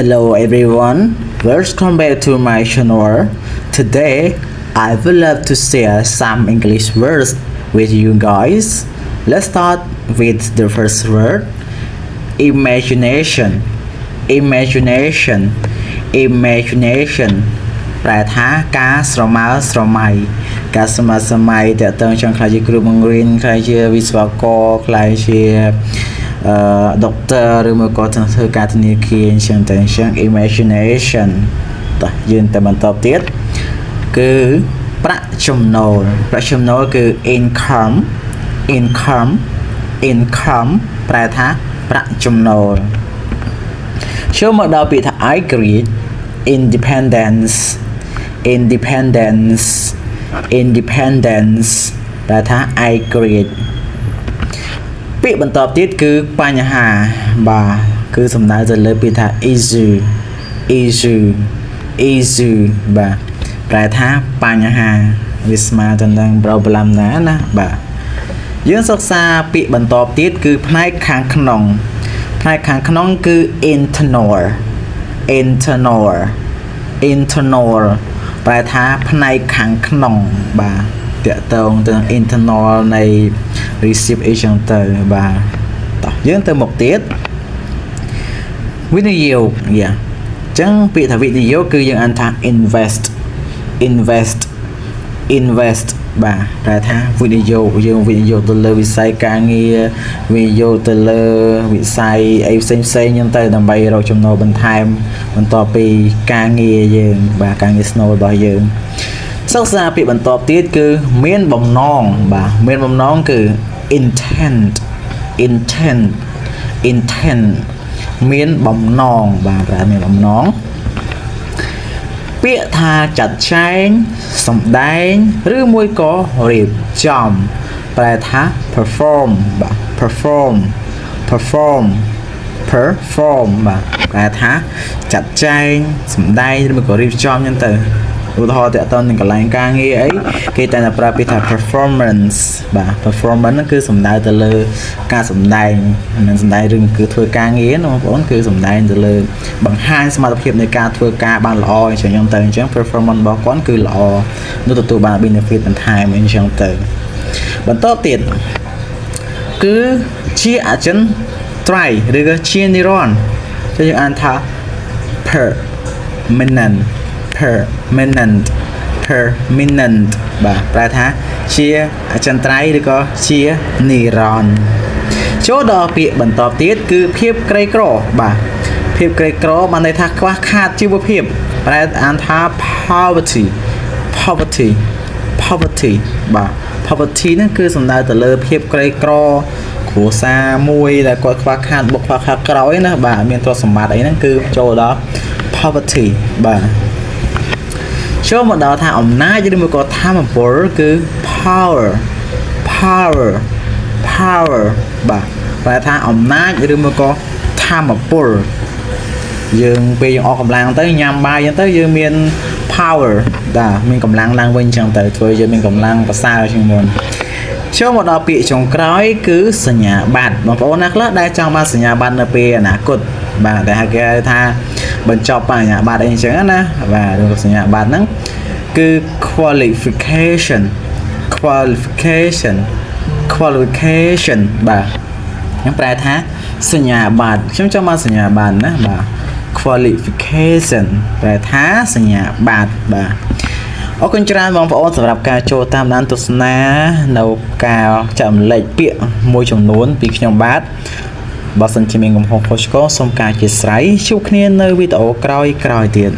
Hello everyone, welcome back to my channel. Today, I would love to share some English words with you guys. Let's start with the first word, imagination. Imagination. Imagination ប្រែថាការស្រមើស្រមៃការស្រមើស្រមៃតើតើចង់ខ្លាចជាគ្រូបង្រៀនខ្លាចជាវិស្វករខ្លាចជាដុកទ័រឬមកក៏ធ្វើការធនាគារអញ្ចឹងតែអញ្ចឹង imagination តោះយើងទៅបន្តទៀតគឺប្រាក់ចំណូលគឺ income ប្រែថាប្រាក់ចំណូលចូលមកដល់ពាក្យថា I agree independence ប្រែថា I agree ពាក្យបន្តទៀតគឺបញ្ហាបាទគឺសំដៅទៅលើពាក្យថា issue បាទប្រែថាបញ្ហាវាស្មើទៅនឹង problem ណាបាទយើងសិក្សាពាក្យបន្តទៀតគឺផ្នែកខាងក្នុងគឺ internal ប្រែថាផ្នែកខាងក្នុងបាទតកតងទៅ internal នៃ receive អីចឹងទៅបាទតោះយើងទៅមកទៀតវិនិយោគអញ្ចឹងពាក្យថាវិនិយោគគឺយើងអានថា invest បាទប្រែថាវិនិយោគយើងវិនិយោគទៅលើវិស័យការងារវិនិយោគទៅលើវិស័យអីផ្សេងហ្នឹងទៅដើម្បីរកចំណូលបន្ថែមបន្ទាប់ពីការងារយើងបាទការងារស្នូលរបស់យើងសិក្សាពាក្យបន្តទៀតគឺមានបំណងបាទមានបំណងគឺ intent មានបំណងបាទប្រែមានបំណងពាក្យថាចាត់ចែងសម្ដែងឬមួយក៏រៀបចំប្រែថា perform បាទ perform បាទប្រែថាចាត់ចែងសម្ដែងឬមួយក៏រៀបចំចឹងទៅឧទាហរណ៍តើតើនឹងកន្លែងការងារអីគេតែប្រើពាក្យថា performance បាទ performance ហ្នឹងគឺសំដៅទៅលើការសម្ដែងមិនសម្ដែងរឿងគឺធ្វើការងារណាបងប្អូនគឺសម្ដែងទៅលើបង្ហាញសមត្ថភាពនៃការធ្វើការបានល្អអញ្ចឹង performance របស់គាត់គឺល្អនោះទទួលបាន benefit បន្ថែមអញ្ចឹងទៅបន្តទៀតគឺជាអចិន្ត្រៃយ៍ឬក៏ជានិរន្តរ៍គឺយើងអានថា permanent បាទប្រែថាជាអចិន្ត្រៃយ៍ឬក៏ជានិរន្តរ៍ចូលដល់ពាក្យបន្តទៀតគឺភាពក្រីក្របាទភាពក្រីក្របានន័យថាខ្វះខាតជីវភាពប្រែអានថា poverty បាទ poverty ហ្នឹងគឺសំដៅទៅលើភាពក្រីក្រគ្រួសារមួយដែលគាត់ខ្វះខាតបុកខ្វះខាតក្រោយណាបាទមានទ្រព្យសម្បត្តិអីហ្នឹងគឺចូលដល់ poverty បាទចូលមកដល់ថាអំណាចឬមកក៏ថាមពលគឺ power បាទប្រែថាអំណាចឬមកក៏ថាមពលយើងពេលយើងអស់កម្លាំងទៅញ៉ាំបាយអញ្ចឹងទៅយើងមាន power បាទមានកម្លាំងឡើងវិញអញ្ចឹងទៅធ្វើយើងមានកម្លាំងប្រសើរជាងមុនចូលមកដល់ពាក្យចុងក្រោយគឺសញ្ញាបត្របងប្អូនណាខ្លះដែលចង់បានសញ្ញាបត្រនៅពេលអនាគតបាទដែលគេហៅថាបញ្ចប់បញ្ញាបត្រអីអញ្ចឹងណាបាទឬសញ្ញាបត្រហ្នឹងគឺ qualification បាទខ្ញុំប្រែថាសញ្ញាបត្រខ្ញុំចង់បានសញ្ញាបត្រណាបាទ qualification ប្រែថាសញ្ញាបត្របាទអរគុណច្រើនបងប្អូនសម្រាប់ការចូលតាមដានទស្សនានៅការចែករំលែកពាក្យមួយចំនួនពីខ្ញុំបាទបើសិនជាមានកំហុសខុសឆ្គងសូមការអធិស្ឋានជួបគ្នានៅវីដេអូក្រោយទៀត